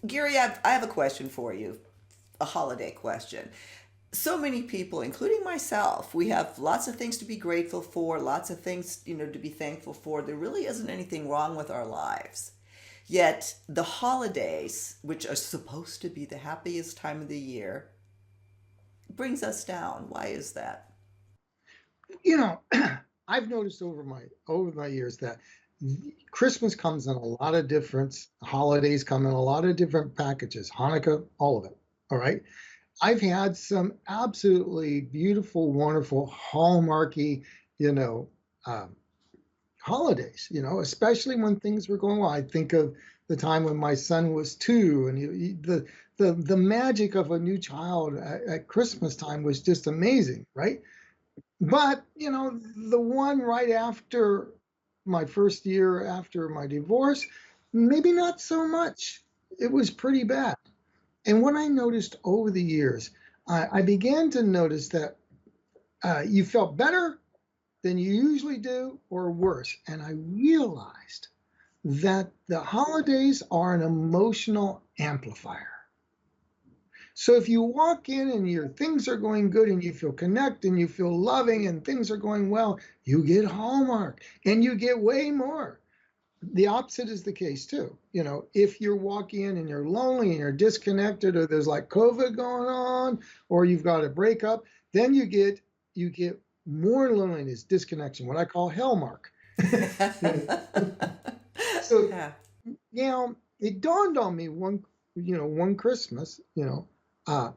Gary, I have a question for you, a holiday question. So many people, including myself, we have lots of things to be grateful for, lots of things, to be thankful for. There really isn't anything wrong with our lives. Yet the holidays, which are supposed to be the happiest time of the year, brings us down. Why is that? You know, I've noticed over my years that Christmas comes in a lot of different holidays come in a lot of different packages. Hanukkah, all of it. All right. I've had some absolutely beautiful, wonderful, hallmarky, you know, um, holidays. Especially when things were going well. I think of the time when my son was 2, and the magic of a new child at Christmas time was just amazing, right? But, the one right after my first year after my divorce, maybe not so much. It was pretty bad. And what I noticed over the years, I began to notice that you felt better than you usually do or worse. And I realized that the holidays are an emotional amplifier. So if you walk in and your things are going good and you feel connect and you feel loving and things are going well, you get Hallmark and you get way more. The opposite is the case too. If you're walking in and you're lonely and you're disconnected or there's like COVID going on or you've got a breakup, then you get more loneliness, disconnection, what I call Hallmark. So, Yeah. it dawned on me one Christmas, uh,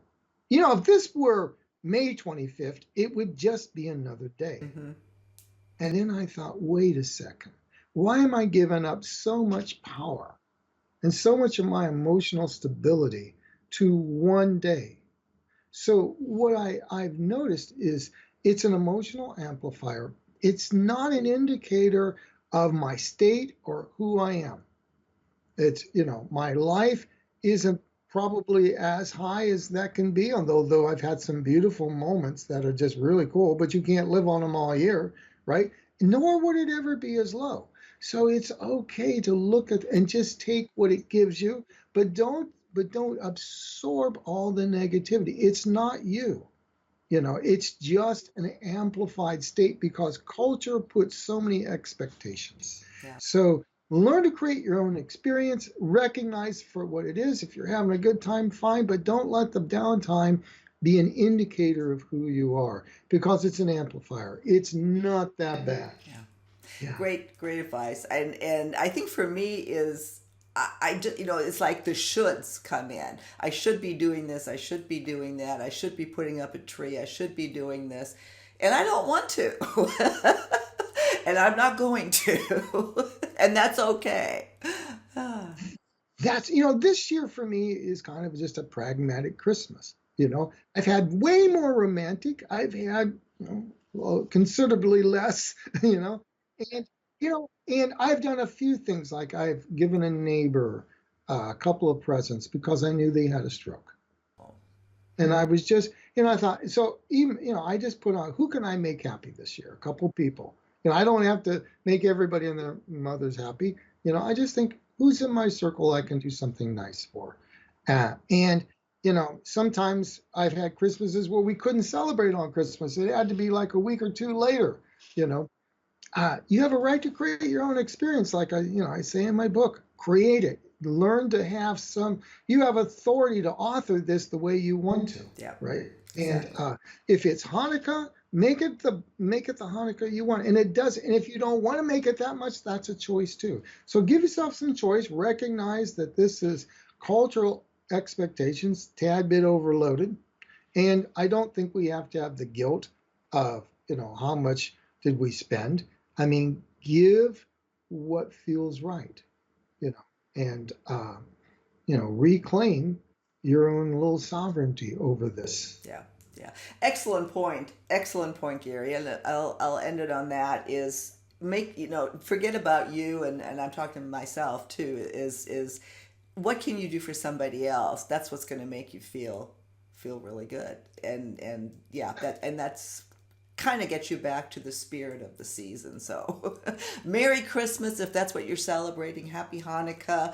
if this were May 25th, it would just be another day. Hmm. And then I thought, wait a second, why am I giving up so much power and so much of my emotional stability to one day? So what I've noticed is it's an emotional amplifier. It's not an indicator of my state or who I am. It's, my life isn't probably as high as that can be, although I've had some beautiful moments that are just really cool, but you can't live on them all year, right? Nor would it ever be as low. So it's okay to look at and just take what it gives you, but don't absorb all the negativity. It's not you. It's just an amplified state because culture puts so many expectations. Yeah. So learn to create your own experience, recognize for what it is. If you're having a good time, fine, but don't let the downtime be an indicator of who you are because it's an amplifier. It's not that bad. Yeah. Yeah. Great advice. And I think for me is I just it's like the shoulds come in. I should be doing this. I should be doing that. I should be putting up a tree. I should be doing this, and I don't want to, and I'm not going to, and that's okay. This year for me is kind of just a pragmatic Christmas. I've had way more romantic. I've had, well, considerably less, and, and I've done a few things like I've given a neighbor a couple of presents because I knew they had a stroke. And I was just, I thought, so even, I just put on, who can I make happy this year? A couple people. I don't have to make everybody and their mothers happy. I just think, who's in my circle I can do something nice for? And, sometimes I've had Christmases where we couldn't celebrate on Christmas. It had to be like a week or two later, you know. You have a right to create your own experience. Like I say in my book, create it. Learn to have some. You have authority to author this the way you want to, Yeah. right? And Exactly. if it's Hanukkah, make it the Hanukkah you want. And it does. And if you don't want to make it that much, that's a choice too. So give yourself some choice. Recognize that this is cultural expectations, tad bit overloaded, and I don't think we have to have the guilt of how much did we spend. I mean, give what feels right, you know, and reclaim your own little sovereignty over this. Yeah, yeah. Excellent point. Excellent point, Gary. And I'll end it on that. Is make forget about you, and I'm talking to myself too. Is what can you do for somebody else? That's what's going to make you feel really good. And yeah, that's kind of get you back to the spirit of the season. So Merry Christmas if that's what you're celebrating. Happy Hanukkah.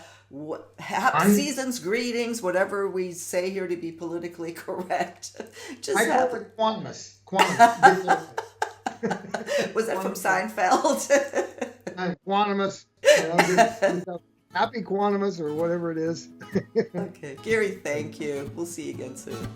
Happy I'm, season's greetings, whatever we say here to be politically correct. Just I call have it Quantimus. Quantimus. was that from Quantimus. Seinfeld? Quantimus. Happy Quantimus or whatever it is. Okay. Gary, thank you. We'll see you again soon.